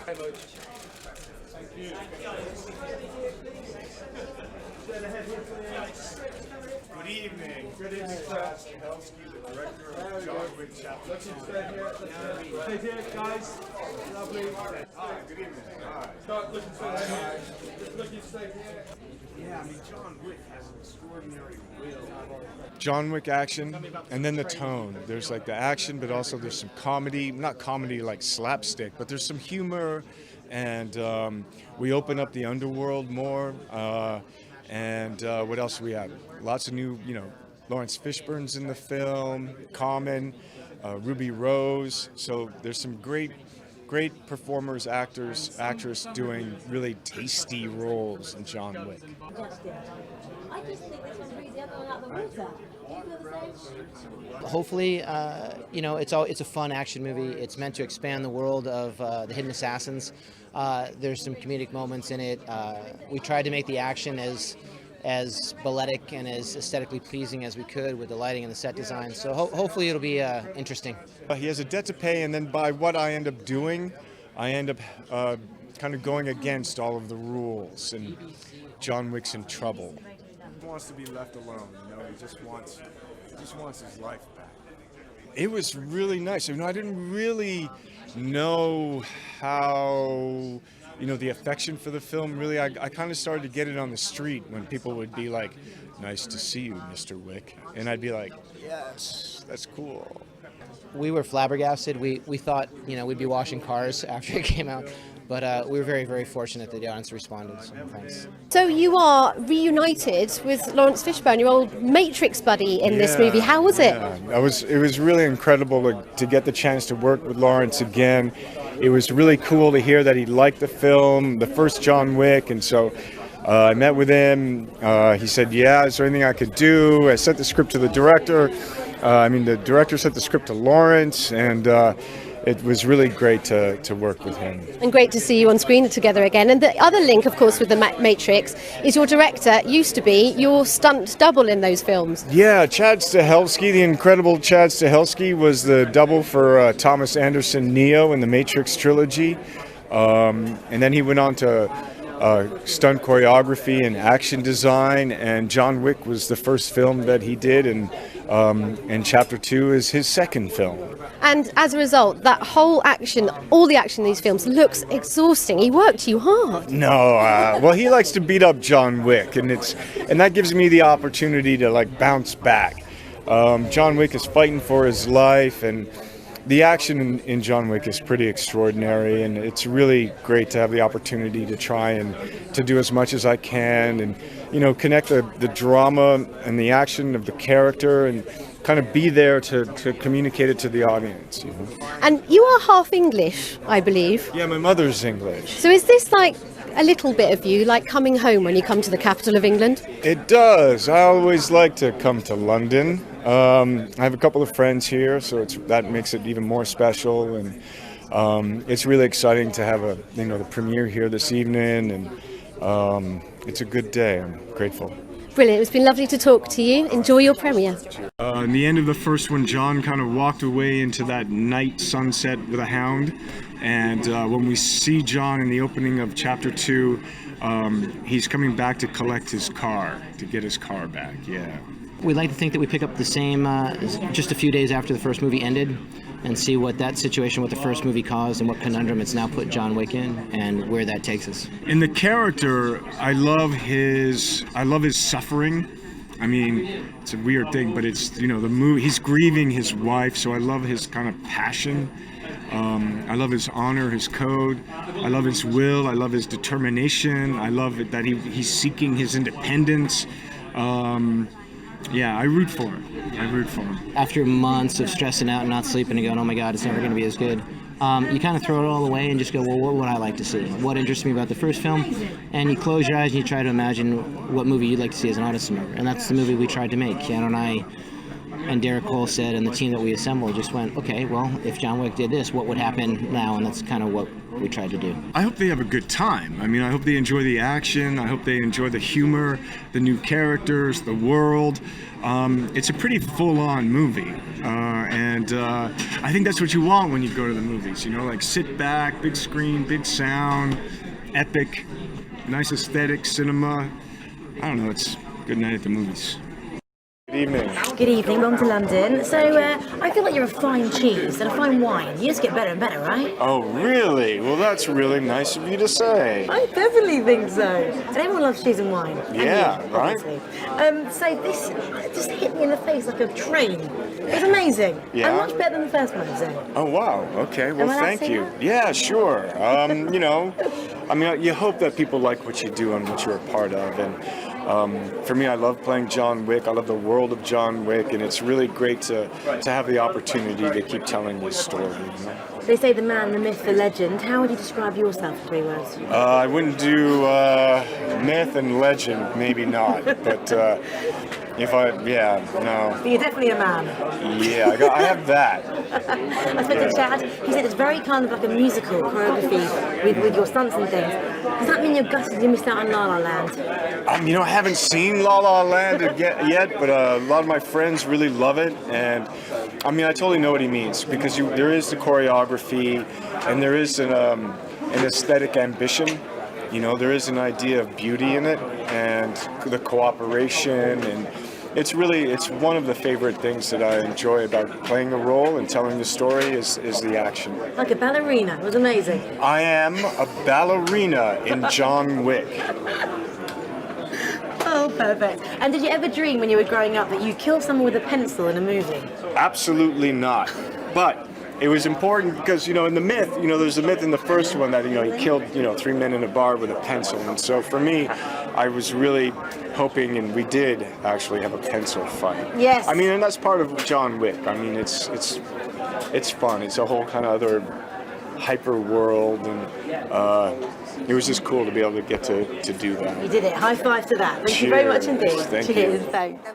Thank you. Good evening. Good evening, Stahelski, the director of John Wick Chapter 2. Stay here, guys. Lovely. Hi, good evening. Hi. Start looking straight here. Just looking straight here. Yeah, I mean, John Wick has an extraordinary will. John Wick action, and then the tone. There's like the action, but also there's some comedy. Not comedy like slapstick, but there's some humor, and we open up the underworld more. And what else do we have? Lots of new, Lawrence Fishburne's in the film, Common, Ruby Rose. So there's some great performers, actors, actress doing really tasty roles in John Wick. I just think this one brings the other one out the water. Do you feel the same? Hopefully, it's a fun action movie. It's meant to expand the world of the Hidden Assassins. There's some comedic moments in it. We tried to make the action as balletic and as aesthetically pleasing as we could with the lighting and the set design. So hopefully it'll be interesting. He has a debt to pay, and then by what I end up doing, I end up kind of going against all of the rules, and John Wick's in trouble. He wants to be left alone, he just wants his life back. It was really nice. I didn't really know how, the affection for the film. Really, I kind of started to get it on the street when people would be like, "Nice to see you, Mr. Wick," and I'd be like, "Yes, that's cool." We were flabbergasted. We thought, we'd be washing cars after it came out. But we were very, very fortunate that the audience responded. So thanks. So you are reunited with Lawrence Fishburne, your old Matrix buddy in this movie. How was it? It was really incredible to get the chance to work with Lawrence again. It was really cool to hear that he liked the film, the first John Wick, and so I met with him. He said, "Yeah, is there anything I could do?" I sent the script to the director. The director sent the script to Lawrence, and it was really great to work with him. And great to see you on screen together again. And the other link, of course, with the Matrix is your director used to be your stunt double in those films. Yeah, Chad Stahelski, the incredible Chad Stahelski, was the double for Thomas Anderson Neo in the Matrix trilogy. And then he went on to stunt choreography and action design, and John Wick was the first film that he did, and Chapter 2 is his second film. And as a result, that whole action, all the action in these films looks exhausting. He worked you hard. No, well, he likes to beat up John Wick, and that gives me the opportunity to bounce back. John Wick is fighting for his life, and the action in John Wick is pretty extraordinary, and it's really great to have the opportunity to try and to do as much as I can, and connect the drama and the action of the character, and kind of be there to communicate it to the audience. And you are half English, I believe. Yeah, my mother's English. So is this like a little bit of you, like coming home when you come to the capital of England? It does. I always like to come to London. I have a couple of friends here, so that makes it even more special, and it's really exciting to have the premiere here this evening, and it's a good day. I'm grateful. Brilliant. It's been lovely to talk to you. Enjoy your premiere. In the end of the first one, John kind of walked away into that night sunset with a hound, and when we see John in the opening of Chapter 2, he's coming back to collect his car, to get his car back. Yeah. We'd like to think that we pick up the same just a few days after the first movie ended, and see what that situation, what the first movie caused, and what conundrum it's now put John Wick in, and where that takes us. In the character, I love his suffering. It's a weird thing, but it's the movie. He's grieving his wife, so I love his kind of passion. I love his honor, his code. I love his will. I love his determination. I love it that he's seeking his independence. I root for him. After months of stressing out and not sleeping and going, oh my God, it's never going to be as good, you kind of throw it all away and just go, well, what would I like to see? What interests me about the first film? And you close your eyes and you try to imagine what movie you'd like to see as an audience member. And that's the movie we tried to make. Keanu and I and Derek Cole said, and the team that we assembled just went, okay, well, if John Wick did this, what would happen now? And that's kind of what we tried to do. I hope they have a good time. I mean, I hope they enjoy the action. I hope they enjoy the humor, the new characters, the world. It's a pretty full-on movie. And I think that's what you want when you go to the movies, you know, like sit back, big screen, big sound, epic, nice aesthetic, cinema. I don't know, it's a good night at the movies. Good evening. Good evening, welcome to London. So, I feel like you're a fine cheese and a fine wine. You just get better and better, right? Oh, really? Well, that's really nice of you to say. I definitely think so. And everyone loves cheese and wine. And Yeah, you, right? obviously. So this just hit me in the face like a train. It was amazing. Yeah? And much better than the first one, so. Oh, wow. Okay, well, Am I allowed to thank say you. that? Yeah, sure. You know, I mean, you hope that people like what you do and what you're a part of. And for me, I love playing John Wick. I love the world of John Wick, and it's really great to have the opportunity to keep telling this story. You know? They say the man, the myth, the legend. How would you describe yourself in 3 words? I wouldn't do myth and legend, maybe not. But no. But you're definitely a man. Yeah, I have that. I spoke to Chad. He said it's very kind of like a musical choreography with your stunts and things. Does that mean you're gutted you missed out on La La Land? You know, I haven't seen La La Land yet, but a lot of my friends really love it. And I mean, I totally know what he means, because there is the choreography and there is an aesthetic ambition. You know, there is an idea of beauty in it and the cooperation, and it's one of the favorite things that I enjoy about playing a role and telling the story is the action. Like a ballerina. It was amazing. I am a ballerina in John Wick. Oh, perfect. And did you ever dream when you were growing up that you'd kill someone with a pencil in a movie? Absolutely not. But it was important because, you know, in the myth, you know, there's a myth in the first one that, you know, he killed, you know, 3 men in a bar with a pencil. And so for me, I was really hoping, and we did actually have a pencil fight. Yes. I mean, and that's part of John Wick. I mean, it's fun. It's a whole kind of other hyper world, and it was just cool to be able to get to do that. You did it. High five to that. Thank you very much indeed. Thank you. Cheers. Thanks.